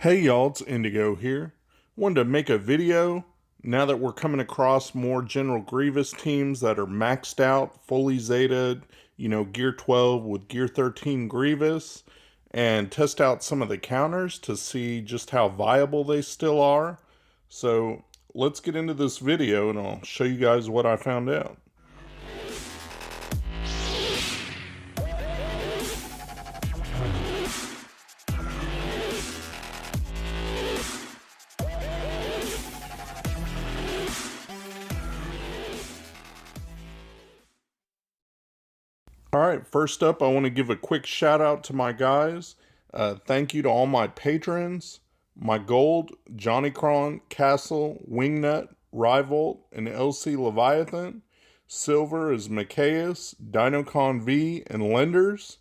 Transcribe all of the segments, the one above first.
Hey y'all, it's Indigo here. Wanted to make a video now that we're coming across more General Grievous teams that are maxed out, fully zetaed, Gear 12 with Gear 13 Grievous, and test out some of the counters to see just how viable they still are. So let's get into this video and I'll show you guys what I found out. Alright, first up, I want to give a quick shout out to my guys. Thank you to all my patrons. My gold, Johnny Cron, Castle, Wingnut, Rivolt, and LC Leviathan. Silver is Mikayas, DinoCon V, and Lenders.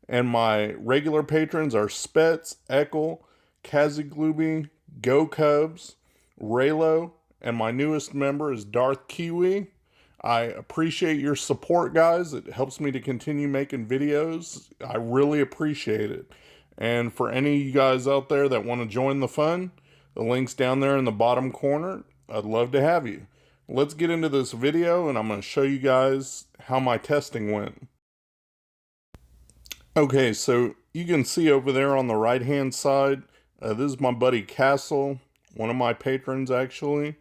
And my regular patrons are Spets, Eckel, Kaziglubi, Go Cubs, Raylo, and my newest member is Darth Kiwi. I appreciate your support, guys. It helps me to continue making videos. I really appreciate it. And for any of you guys out there that want to join the fun, the link's down there in the bottom corner. I'd love to have you. Let's get into this video and I'm going to show you guys how my testing went. Okay, so you can see over there on the right hand side, this is my buddy Castle, one of my patrons actually.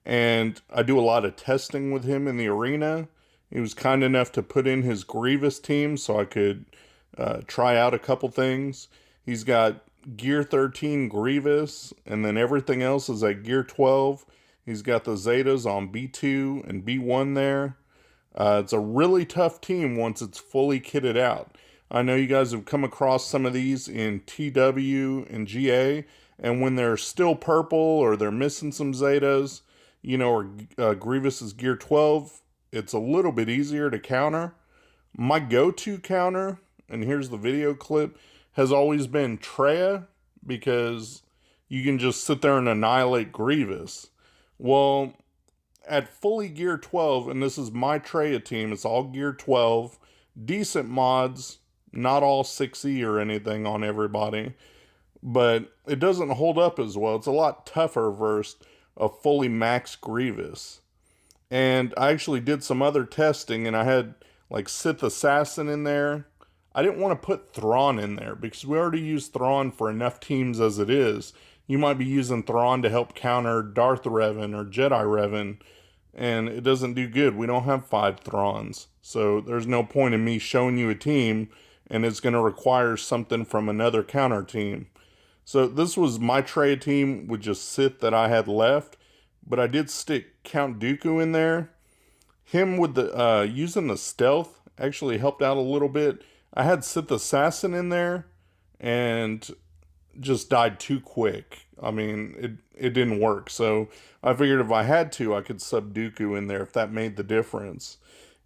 And I do a lot of testing with him in the arena. He was kind enough to put in his Grievous team so I could try out a couple things. He's got Gear 13 Grievous, and then everything else is at Gear 12. He's got the Zetas on B2 and B1 there. It's a really tough team once it's fully kitted out. I know you guys have come across some of these in TW and GA, and when they're still purple or they're missing some Zetas, or Grievous is Gear 12, it's a little bit easier to counter. My go-to counter, and here's the video clip, has always been Traya, because you can just sit there and annihilate Grievous. Well, at fully Gear 12, and this is my Traya team, it's all Gear 12, decent mods, not all 6E or anything on everybody, but it doesn't hold up as well. It's a lot tougher versus a fully maxed Grievous. And I actually did some other testing and I had like Sith Assassin in there. I didn't want to put Thrawn in there because we already use Thrawn for enough teams as it is. You might be using Thrawn to help counter Darth Revan or Jedi Revan, and it doesn't do good. We don't have 5 Thrawns. So there's no point in me showing you a team and it's going to require something from another counter team. So this was my Traya team with just Sith that I had left, but I did stick Count Dooku in there. Him with the using the stealth actually helped out a little bit. I had Sith Assassin in there and just died too quick. I mean, it didn't work. So I figured if I had to, I could sub Dooku in there if that made the difference.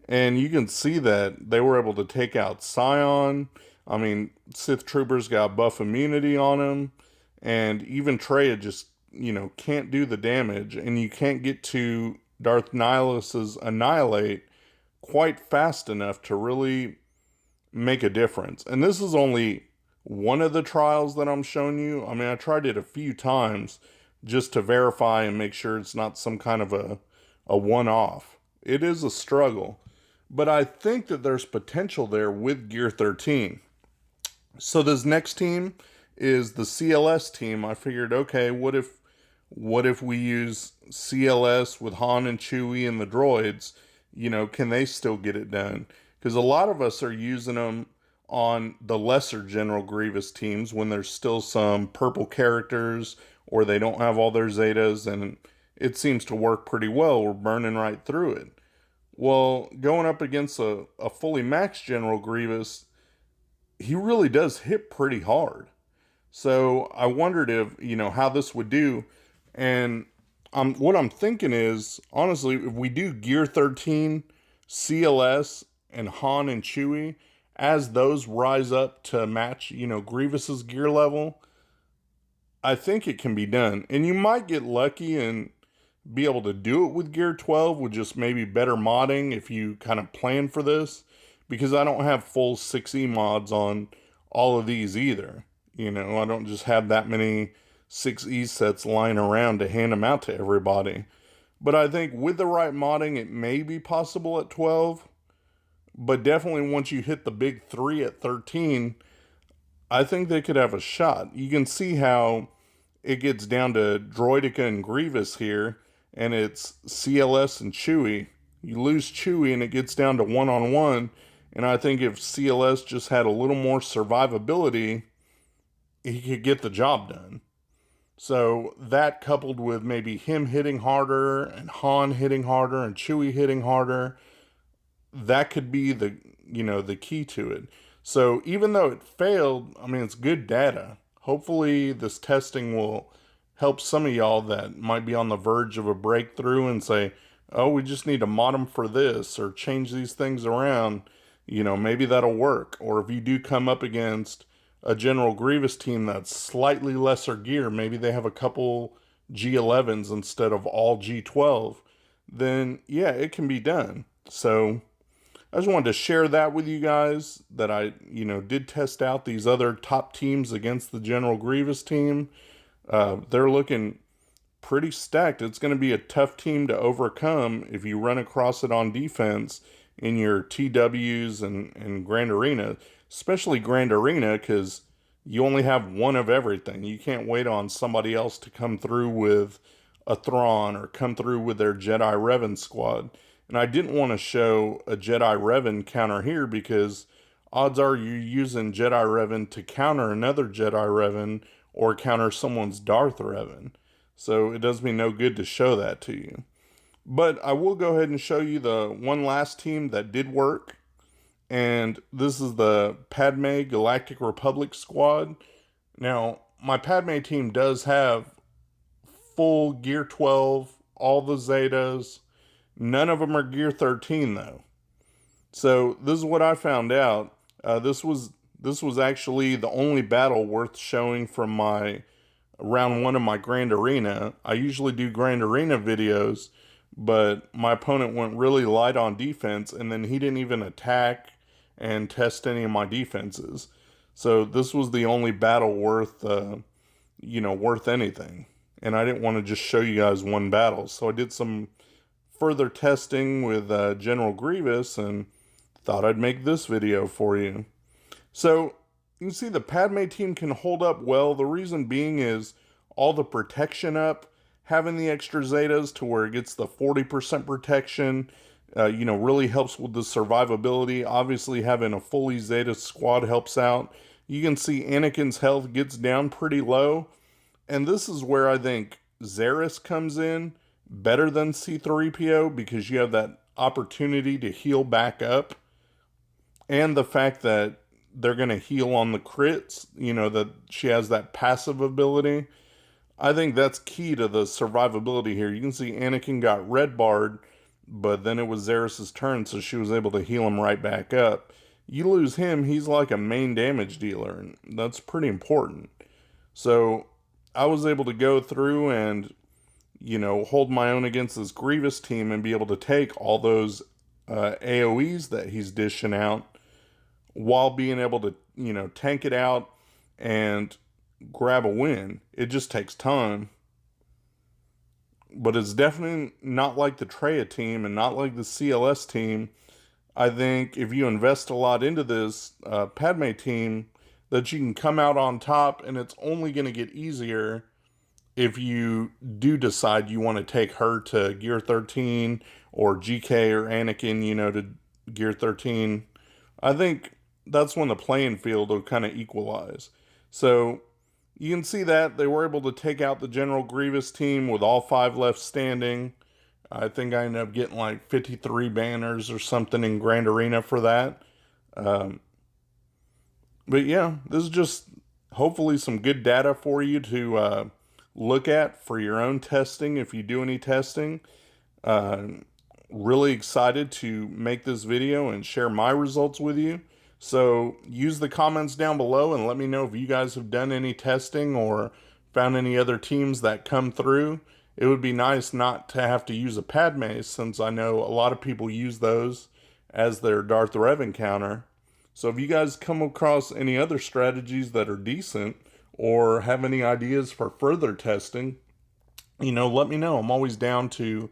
And you can see that they were able to take out Scion. I mean, Sith Troopers got buff immunity on him, and even Traya just, can't do the damage, and you can't get to Darth Nihilus's Annihilate quite fast enough to really make a difference. And this is only one of the trials that I'm showing you. I mean, I tried it a few times just to verify and make sure it's not some kind of a one-off. It is a struggle, but I think that there's potential there with Gear 13. So this next team is the CLS team. I figured, okay, what if we use CLS with Han and Chewie and the droids? Can they still get it done? Because a lot of us are using them on the lesser General Grievous teams when there's still some purple characters or they don't have all their Zetas, and it seems to work pretty well. We're burning right through it. Well, going up against a fully maxed General Grievous, he really does hit pretty hard. So I wondered if, how this would do. And what I'm thinking is, honestly, if we do Gear 13, CLS, and Han and Chewie, as those rise up to match, Grievous's gear level, I think it can be done. And you might get lucky and be able to do it with Gear 12 with just maybe better modding if you kind of plan for this. Because I don't have full 6E mods on all of these either. You know, I don't just have that many 6E sets lying around to hand them out to everybody. But I think with the right modding, it may be possible at 12. But definitely once you hit the big 3 at 13, I think they could have a shot. You can see how it gets down to Droideka and Grievous here, and it's CLS and Chewie. You lose Chewie and it gets down to one-on-one, and I think if CLS just had a little more survivability, he could get the job done. So that coupled with maybe him hitting harder and Han hitting harder and Chewie hitting harder, that could be the key to it. So even though it failed, I mean, it's good data. Hopefully this testing will help some of y'all that might be on the verge of a breakthrough and say, oh, we just need to mod them for this or change these things around. Maybe that'll work. Or if you do come up against a General Grievous team that's slightly lesser gear, maybe they have a couple G11s instead of all G12, then yeah, it can be done. So I just wanted to share that with you guys, that I, did test out these other top teams against the General Grievous team. They're looking pretty stacked. It's going to be a tough team to overcome if you run across it on defense in your TWs and Grand Arena, especially Grand Arena, because you only have one of everything. You can't wait on somebody else to come through with a Thrawn or come through with their Jedi Revan squad. And I didn't want to show a Jedi Revan counter here because odds are you're using Jedi Revan to counter another Jedi Revan or counter someone's Darth Revan. So it does me no good to show that to you. But I will go ahead and show you the one last team that did work. And this is the Padme Galactic Republic squad. Now, my Padme team does have full Gear 12, all the Zetas. None of them are Gear 13 though. So this is what I found out. This was actually the only battle worth showing from my round 1 of my Grand Arena. I usually do Grand Arena videos, but my opponent went really light on defense, and then he didn't even attack and test any of my defenses. So this was the only battle worth anything. And I didn't want to just show you guys one battle. So I did some further testing with General Grievous and thought I'd make this video for you. So you can see the Padme team can hold up well. The reason being is all the protection up, having the extra Zetas to where it gets the 40% protection, really helps with the survivability. Obviously having a fully Zeta squad helps out. You can see Anakin's health gets down pretty low. And this is where I think Xeris comes in better than C-3PO, because you have that opportunity to heal back up, and the fact that they're going to heal on the crits, that she has that passive ability. I think that's key to the survivability here. You can see Anakin got red barred, but then it was Xeris' turn, so she was able to heal him right back up. You lose him, he's like a main damage dealer, and that's pretty important. So I was able to go through and hold my own against this Grievous team and be able to take all those AoEs that he's dishing out while being able to, tank it out and grab a win. It just takes time. But it's definitely not like the Traya team and not like the CLS team. I think if you invest a lot into this Padme team, that you can come out on top, and it's only going to get easier if you do decide you want to take her to Gear 13 or GK or Anakin, to Gear 13. I think that's when the playing field will kind of equalize. So you can see that they were able to take out the General Grievous team with all 5 left standing. I think I ended up getting like 53 banners or something in Grand Arena for that. But yeah, this is just hopefully some good data for you to look at for your own testing if you do any testing. Really excited to make this video and share my results with you. So use the comments down below and let me know if you guys have done any testing or found any other teams that come through. It would be nice not to have to use a Padme, since I know a lot of people use those as their Darth Revan counter. So if you guys come across any other strategies that are decent or have any ideas for further testing, let me know. I'm always down to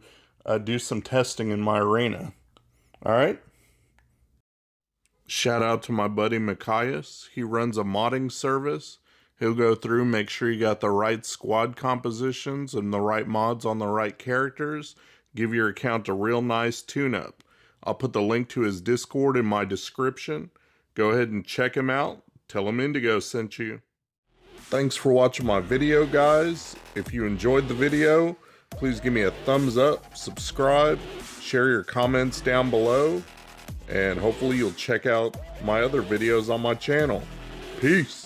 do some testing in my arena. All right? Shout out to my buddy Mikayas. He runs a modding service. He'll go through, make sure you got the right squad compositions and the right mods on the right characters. Give your account a real nice tune-up. I'll put the link to his Discord in my description. Go ahead and check him out. Tell him Indigo sent you. Thanks for watching my video, guys. If you enjoyed the video, please give me a thumbs up, subscribe, share your comments down below, and hopefully you'll check out my other videos on my channel. Peace.